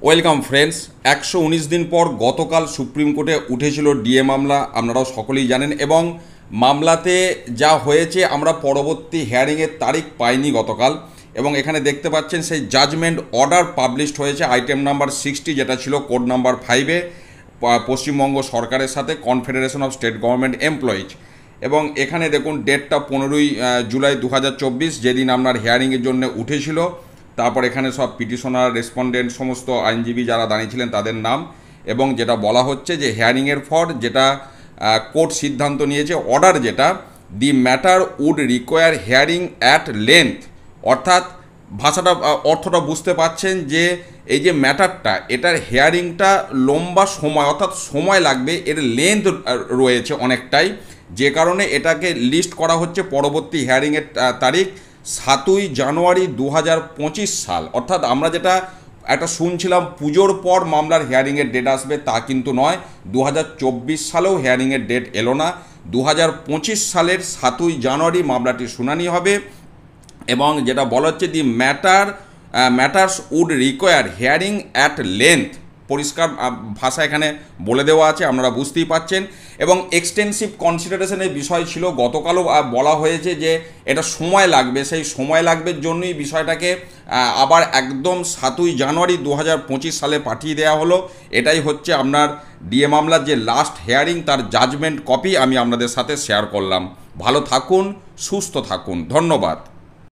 Welcome friends. 119 দিন পর গতকাল সুপ্রিম কোর্টে উঠেছিল ডিএ মামলা, আপনারাও সকলেই জানেন। এবং মামলাতে যা হয়েছে, আমরা পরবর্তী হিয়ারিংয়ের তারিখ পাইনি গতকাল। এবং এখানে দেখতে পাচ্ছেন সেই জাজমেন্ট অর্ডার পাবলিশড হয়েছে আইটেম নাম্বার 60, যেটা ছিল কোড নাম্বার 5-এ পশ্চিমবঙ্গ সরকারের সাথে confederation of state government employees. এবং এখানে দেখুন ডেটটা 15ই জুলাই 2024, যেদিন আপনার হিয়ারিংয়ের জন্য উঠেছিল। তারপর এখানে সব পিটিশনার, রেসপন্ডেন্ট, সমস্ত আইনজীবী যারা দাঁড়িয়েছিলেন তাদের নাম। এবং যেটা বলা হচ্ছে যে হিয়ারিংয়ের ফর যেটা কোর্ট সিদ্ধান্ত নিয়েছে, অর্ডার যেটা, the matter would require hearing at length. অর্থাৎ ভাষাটা, অর্থটা বুঝতে পাচ্ছেন যে এই যে ম্যাটারটা, এটার হিয়ারিংটা লম্বা সময়, অর্থাৎ সময় লাগবে, এর লেন্থ রয়েছে অনেকটাই, যে কারণে এটাকে লিস্ট করা হচ্ছে পরবর্তী হিয়ারিংয়ের তারিখ 7ই জানুয়ারি 2025 সাল। অর্থাৎ আমরা যেটা একটা শুনছিলাম পুজোর পর মামলার হিয়ারিংয়ের ডেট আসবে, তা কিন্তু নয়। 2024 সালেও হিয়ারিংয়ের ডেট এলো না। 2025 সালের 7ই জানুয়ারি মামলাটির শুনানি হবে। এবং যেটা বলা হচ্ছে the matters would require hearing at length, পরিষ্কার ভাষা এখানে বলে দেওয়া আছে, আপনারা বুঝতেই পাচ্ছেন। এবং এক্সটেন্সিভ কনসিডারেশনের বিষয় ছিল, গতকালও বলা হয়েছে যে এটা সময় লাগবে, সেই সময় লাগবের জন্যই বিষয়টাকে আবার একদম 7ই জানুয়ারি 2025 সালে পাঠিয়ে দেওয়া হলো। এটাই হচ্ছে আপনার ডিএ মামলার যে লাস্ট হিয়ারিং, তার জাজমেন্ট কপি আমি আপনাদের সাথে শেয়ার করলাম। ভালো থাকুন, সুস্থ থাকুন, ধন্যবাদ।